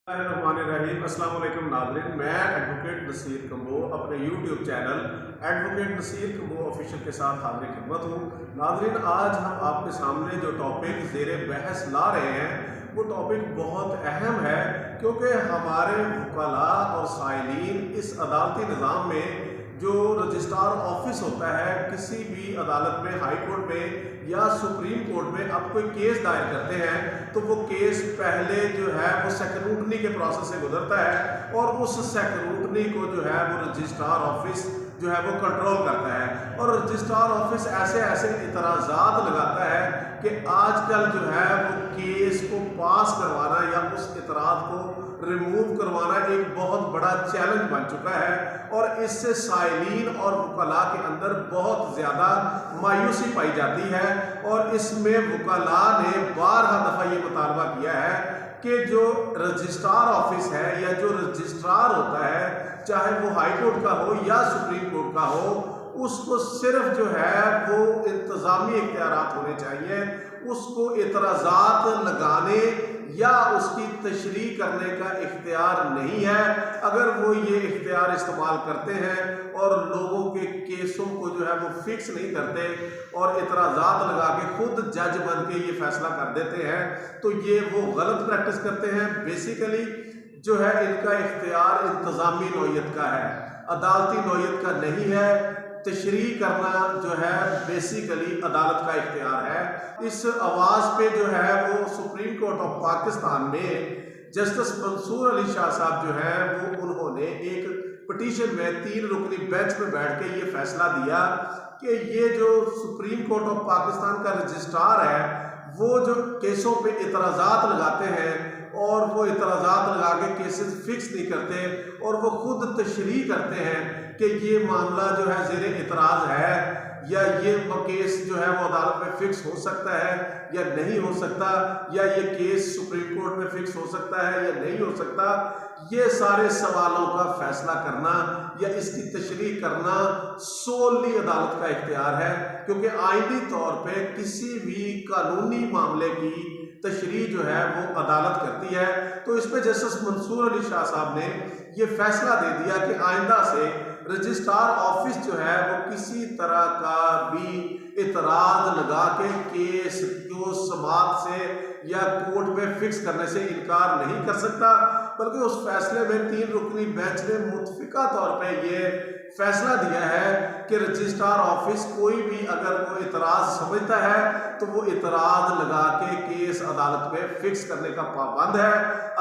रहीम अस्सलाम वालेकुम नाज़रीन, मैं एडवोकेट नसीर कम्बो अपने YouTube channel advocate Naseer Kamboh official के साथ हाजिर खिदमत हूँ। नाज़रीन, आज हम आपके सामने जो टॉपिक ज़ेरे बहस ला रहे हैं वो टॉपिक बहुत अहम है, क्योंकि हमारे वकला और साइलीन इस अदालती निज़ाम में जो रजिस्ट्रार ऑफिस होता है किसी भी अदालत में, हाई कोर्ट में या सुप्रीम कोर्ट में अब कोई केस दायर करते हैं तो वो केस पहले जो है वो सेक्रूटनी के प्रोसेस से गुजरता है और उस सेक्रूटनी को जो है वो रजिस्ट्रार ऑफिस जो है वो कंट्रोल करता है। और रजिस्ट्रार ऑफिस ऐसे ऐसे इतराज़ात लगाता है कि आजकल जो है वो केस को पास करवाना या उस इतराज़ को रिमूव करवाना एक बहुत बड़ा चैलेंज बन चुका है, और इससे साइलीन और वकला के अंदर बहुत ज़्यादा मायूसी पाई जाती है। और इसमें वकला ने बारहा दफ़ा ये मुतालबा किया है कि जो रजिस्ट्रार ऑफिस है या जो रजिस्ट्रार होता है, चाहे वो हाई कोर्ट का हो या सुप्रीम कोर्ट का हो, उसको सिर्फ जो है वो इंतज़ामी इख्तियारात होने चाहिए। उसको इतराज़ात लगाने या उसकी तशरीह करने का इख्तियार नहीं है। अगर वो ये इख्तियार इस्तेमाल करते हैं और लोगों के केसों को जो है वो फिक्स नहीं करते और इतराज़ात लगा के खुद जज बन के ये फैसला कर देते हैं, तो ये वो गलत प्रैक्टिस करते हैं। बेसिकली जो है इनका इख्तियार इंतज़ामी नौयत का है, अदालती नौयत का नहीं है। तशरीह करना जो है बेसिकली अदालत का इख्तियार है। इस आवाज़ पे जो है वो सुप्रीम कोर्ट ऑफ पाकिस्तान में जस्टिस मंसूर अली शाह साहब जो है वो उन्होंने एक पिटीशन में 3 रुकनी बेंच में बैठ के ये फैसला दिया कि ये जो सुप्रीम कोर्ट ऑफ पाकिस्तान का रजिस्ट्रार है वो जो केसों पे इतराज़ात लगाते हैं और वो इतराज़ात लगा के केसेस फिक्स नहीं करते और वो खुद तशरीह करते हैं कि ये मामला जो है ज़ेरे इतराज़ है या ये केस जो है वो अदालत में फिक्स हो सकता है या नहीं हो सकता, या ये केस सुप्रीम कोर्ट में फिक्स हो सकता है या नहीं हो सकता, ये सारे सवालों का फैसला करना या इसकी तशरीह करना सोली अदालत का इख्तियार है। क्योंकि आईनी तौर पे किसी भी कानूनी मामले की तशरीह जो है वो अदालत करती है। तो इस पर जस्टिस मंसूर अली शाह साहब ने ये फैसला दे दिया कि आइंदा से रजिस्ट्रार ऑफिस जो है वो किसी तरह का भी इतराज लगा के केस को समाअत से या कोर्ट में फिक्स करने से इनकार नहीं कर सकता। बल्कि उस फैसले में 3 रुकनी बेंच ने मुतफिका तौर पे ये फैसला दिया है कि रजिस्ट्रार ऑफिस कोई भी अगर वो इतराज़ समझता है तो वो इतराज़ लगा के केस अदालत में फिक्स करने का पाबंद है।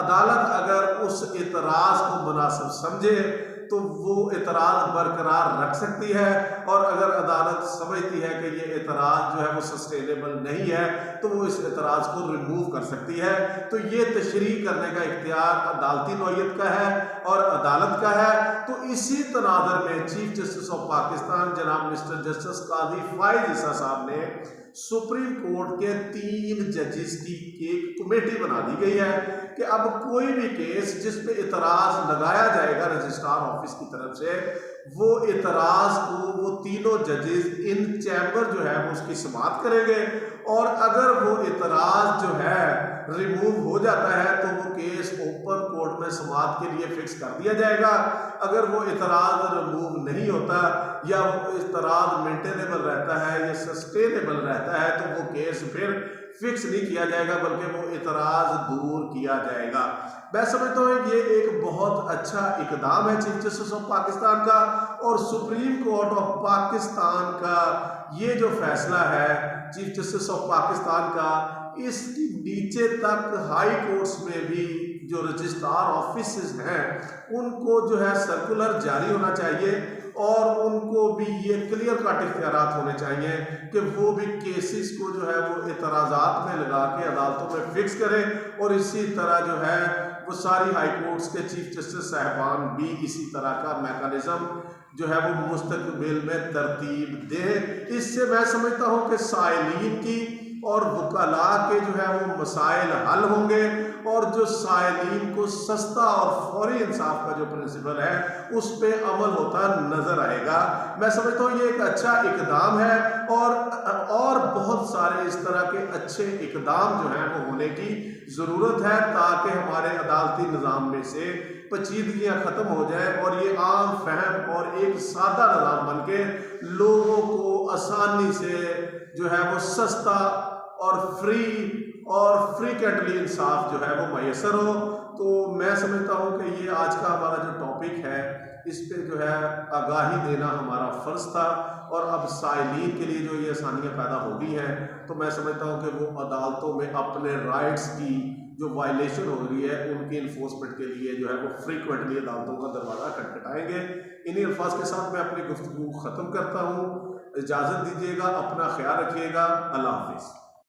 अदालत अगर उस इतराज़ को मुनासिब समझे तो वो इतराज़ बरकरार रख सकती है, और अगर अदालत समझती है कि ये इतराज़ जो है वो सस्टेनेबल नहीं है तो वो इस इतराज़ को रिमूव कर सकती है। तो ये तशरीह करने का इख्तियार अदालती नौयत का है और अदालत का है। तो इसी तनाज़ुर में चीफ जस्टिस ऑफ पाकिस्तान जनाब मिस्टर जस्टिस काजी फाइज ईसा साहब ने सुप्रीम कोर्ट के 3 जजेस की एक कमेटी बना दी गई है कि अब कोई भी केस जिस पे इतराज़ लगाया जाएगा रजिस्ट्रार ऑफिस की तरफ से, वो इतराज़ को वो तीनों जजेस इन चैम्बर जो है वो उसकी समाअत करेंगे, और अगर वो इतराज़ जो है रिमूव हो जाता है तो वो केस ओपन कोर्ट में समाअत के लिए फिक्स कर दिया जाएगा। अगर वो इतराज़ रिमूव नहीं होता या वो इतराज़ मेंटेनेबल रहता है या सस्टेनेबल रहता है तो वो केस फिर फिक्स नहीं किया जाएगा, बल्कि वो इतराज़ दूर किया जाएगा। मैं समझता हूँ ये एक बहुत अच्छा इकदाम है चीफ जस्टिस ऑफ पाकिस्तान का, और सुप्रीम कोर्ट ऑफ पाकिस्तान का ये जो फैसला है चीफ जस्टिस ऑफ पाकिस्तान का, इसकी नीचे तक हाई कोर्ट्स में भी जो रजिस्ट्रार ऑफिसेस हैं उनको जो है सर्कुलर जारी होना चाहिए, और उनको भी ये क्लियर कट इख्तियारात होने चाहिए कि वो भी केसेस को जो है वो इतराज़ात में लगा के अदालतों में फिक्स करें, और इसी तरह जो है वो सारी हाई कोर्ट्स के चीफ जस्टिस साहबान भी इसी तरह का मैकेनिज़्म जो है वो मुस्तकबिल में तरतीब दें। इससे मैं समझता हूँ कि साइलीन की और वकला के जो है वो मसाइल हल होंगे, और जो साइलीन को सस्ता और फौरी इंसाफ का जो प्रिंसिपल है उस पर अमल होता नजर आएगा। मैं समझता हूँ ये एक अच्छा इकदाम है और बहुत सारे इस तरह के अच्छे इकदाम जो हैं वो होने की ज़रूरत है ताकि हमारे अदालती निज़ाम में से पेचीदगियाँ ख़त्म हो जाए और ये आम फहम और एक सादा निज़ाम बन के लोगों को आसानी से जो है वो सस्ता और फ्रीक्वेंटली इंसाफ जो है वो मैसर हो। तो मैं समझता हूँ कि ये आज का हमारा जो टॉपिक है इस पे जो है आगाही देना हमारा फ़र्ज़ था, और अब साइलीन के लिए जो ये आसानियाँ पैदा हो गई हैं तो मैं समझता हूँ कि वो अदालतों में अपने राइट्स की जो वायलेशन हो रही है उनकी इन्फोर्समेंट के लिए जो है वो फ्रीक्वेंटली अदालतों का दरवाज़ा खटखटाएंगे। इन्हीं अल्फाज के साथ मैं अपनी गुफ्तगू ख़त्म करता हूँ। इजाज़त दीजिएगा, अपना ख्याल रखिएगा। अल्लाह हाफिज़।